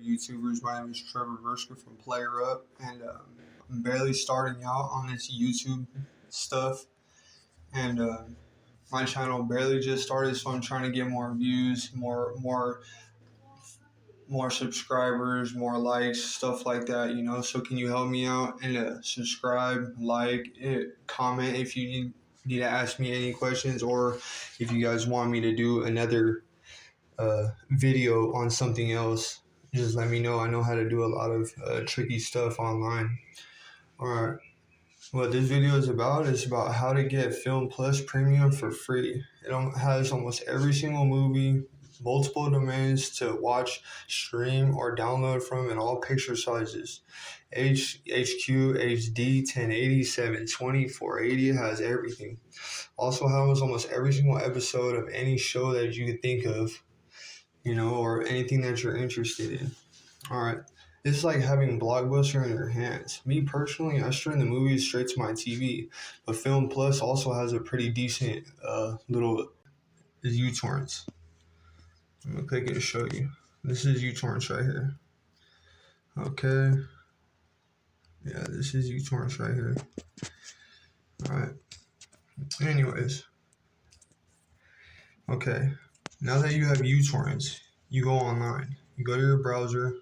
YouTubers? My name is Trevor Verska from Player Up, and I'm barely starting out on this YouTube stuff. And my channel barely just started, so I'm trying to get more views, more subscribers, more likes, stuff like that. So can you help me out and subscribe, like, comment if you need to ask me any questions, or if you guys want me to do another video on something else, just let me know. I know how to do a lot of tricky stuff online. All right. What this video is about how to get Film Plus Premium for free. It has almost every single movie, multiple domains to watch, stream, or download from in all picture sizes. HQ, HD, 1080, 720, 480, it has everything. Also has almost every single episode of any show that you could think of, or anything that you're interested in. All right. It's like having Blockbuster in your hands. Me personally, I stream the movies straight to my TV, but Film Plus also has a pretty decent little uTorrents. I'm gonna click it to show you. This is uTorrents right here. Okay. Yeah, this is uTorrents right here. All right. Anyways. Okay. Now that you have uTorrents, you go online. You go to your browser.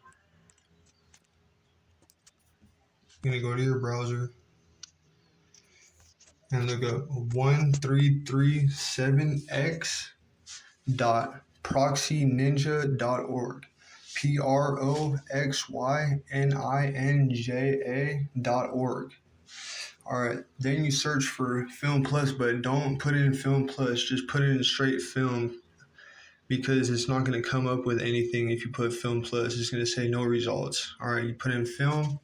You're gonna go to your browser and look up 1337x.proxyninja.org. PROXYNINJA.org. Alright, then you search for Film Plus, but don't put it in Film Plus, just put it in straight film, because it's not going to come up with anything if you put Film Plus. It's going to say no results. Alright, you put in film.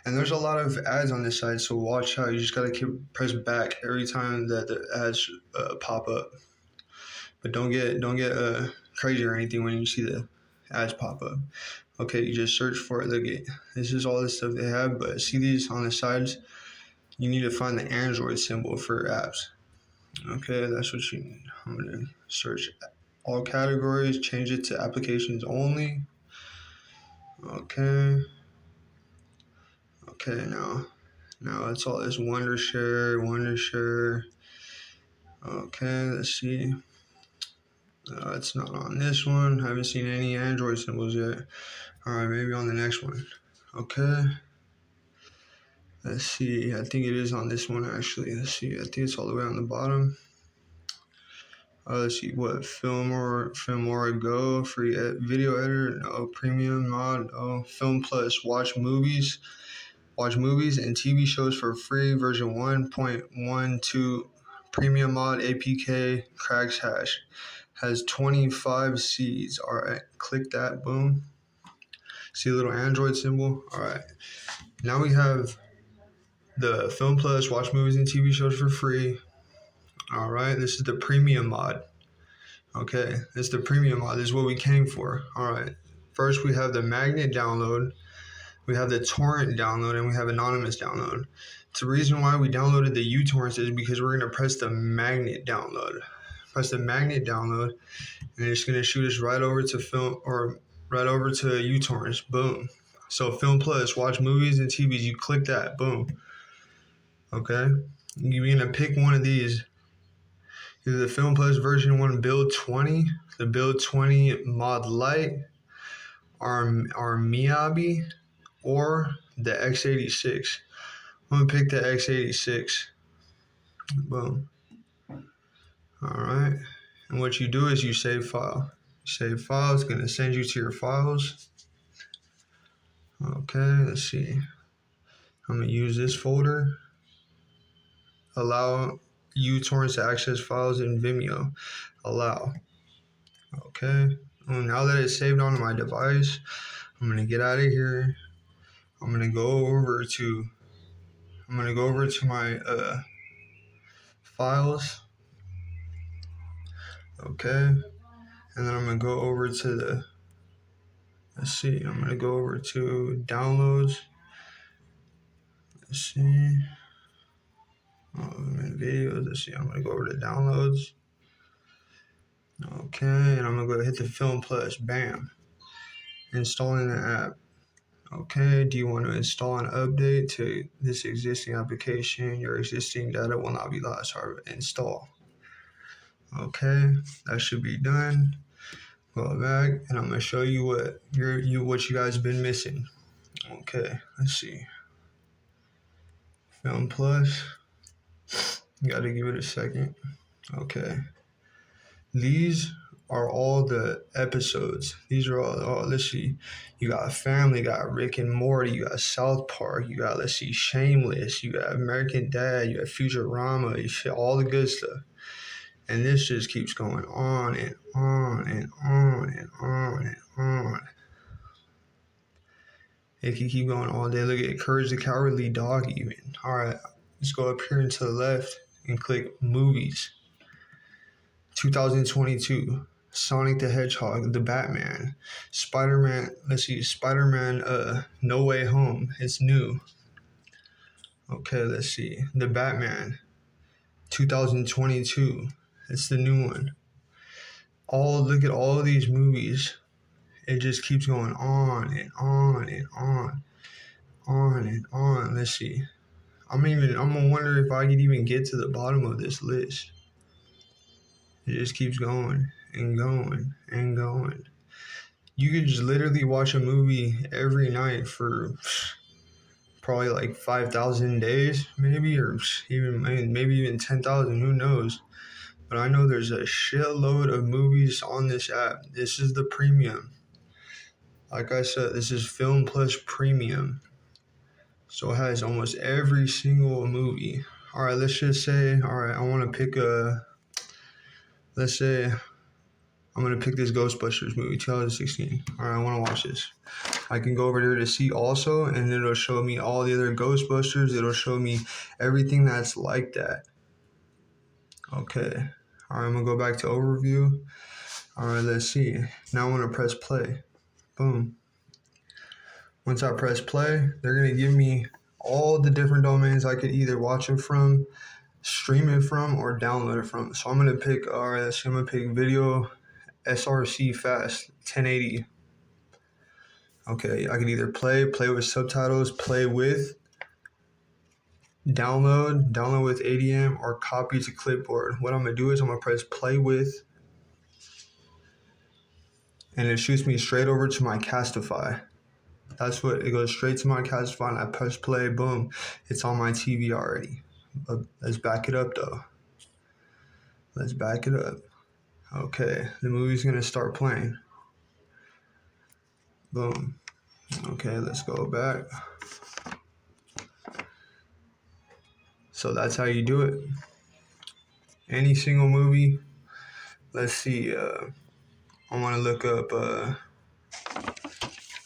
And there's a lot of ads on this side, so watch out. You just gotta press back every time that the ads pop up. But don't get crazy or anything when you see the ads pop up. Okay, you just search for it. Look, this is all the stuff they have, but see these on the sides? You need to find the Android symbol for apps. Okay, that's what you need. I'm gonna search all categories, change it to applications only. Okay, now it's all this Wondershare. Okay, let's see. It's not on this one. I haven't seen any Android symbols yet. Alright, maybe on the next one. Okay. Let's see. I think it is on this one, actually. Let's see. I think it's all the way on the bottom. Let's see. What? Filmora Go. Free video editor. No. Premium mod. No. Film Plus. Watch movies and TV shows for free. Version 1.12. Premium mod. APK. Cracks hash. Has 25 seeds. Alright, click that, boom. See a little Android symbol? Alright. Now we have the Film Plus, watch movies and TV shows for free. Alright, this is the premium mod. Okay, this is the premium mod. This is what we came for. Alright. First we have the magnet download, we have the torrent download, and we have anonymous download. The reason why we downloaded the uTorrents is because we're going to press the magnet download. Press the magnet download, and it's going to shoot us right over to uTorrents. Boom. So Film Plus, watch movies and TVs. You click that. Boom. Okay. You're going to pick one of these. Either the Film Plus version 1 build 20, the build 20 mod light, or Miyabi, or the x86. I'm going to pick the x86. Boom. Alright, and what you do is you save file. Save file, it's going to send you to your files. Okay, let's see. I'm going to use this folder. Allow uTorrents to access files in Vimeo. Allow. Okay, well, now that it's saved onto my device, I'm going to get out of here. I'm going to go over to my files. Okay, and then I'm going to go over to the, I'm going to go over to downloads. Let's see. Videos. Let's see. I'm going to go over to downloads. Okay, and I'm going to go hit the Film Plus. Bam. Installing the app. Okay, do you want to install an update to this existing application? Your existing data will not be lost. However, install. Okay, that should be done. Go back, and I'm gonna show you what you guys been missing. Okay, let's see. Film Plus. Gotta give it a second. Okay, these are all the episodes. These are all let's see. You got Family, you got Rick and Morty, you got South Park, you got, let's see, Shameless, you got American Dad, you got Futurama, you see all the good stuff. And this just keeps going on and on and on and on and on. It can keep going all day. Look at Courage the Cowardly Dog even. All right, let's go up here and to the left and click Movies. 2022. Sonic the Hedgehog, The Batman, Spider-Man, let's see, Spider-Man No Way Home, it's new. Okay, let's see, The Batman, 2022, it's the new one. Look at all of these movies. It just keeps going on and on and on and on. Let's see. I'm gonna wonder if I could even get to the bottom of this list. It just keeps going and going and going. You could just literally watch a movie every night for probably like 5,000 days, maybe, or maybe even 10,000. Who knows? But I know there's a shitload of movies on this app. This is the premium. Like I said, this is Film Plus Premium. So it has almost every single movie. All right, let's just say, I want to pick let's say I'm going to pick this Ghostbusters movie, 2016. All right, I want to watch this. I can go over there to see also, and it'll show me all the other Ghostbusters. It'll show me everything that's like that. Okay. All right, I'm going to go back to overview. All right, let's see. Now I want to press play. Boom. Once I press play, they're going to give me all the different domains I could either watch it from, stream it from, or download it from. So I'm going to pick, I'm going to pick video SRC fast 1080. Okay, I can either play with subtitles, play with, download with ADM, or copy to clipboard. What I'm going to do is I'm going to press play with, and it shoots me straight over to my Castify. That's what, it goes straight to my Castify, and I press play, boom, it's on my TV already. Let's back it up though. Let's back it up. Okay, the movie's going to start playing. Boom. Okay, let's go back. So that's how you do it. Any single movie. Let's see. I want to look up.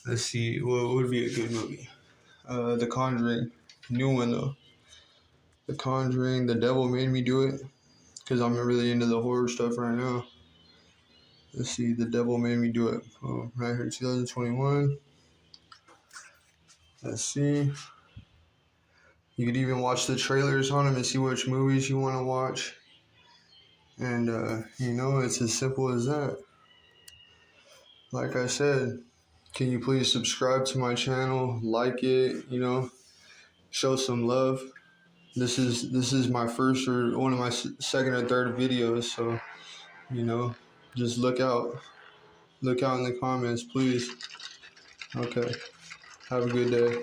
Let's see. What would be a good movie? The Conjuring. New one though. The Conjuring. The Devil Made Me Do It. Because I'm really into the horror stuff right now. Let's see. The Devil Made Me Do It. Oh, right here, 2021. Let's see. You could even watch the trailers on them and see which movies you want to watch. And, it's as simple as that. Like I said, can you please subscribe to my channel, like it, show some love. This is my first or one of my second or third videos, so, just look out. Look out in the comments, please. Okay. Have a good day.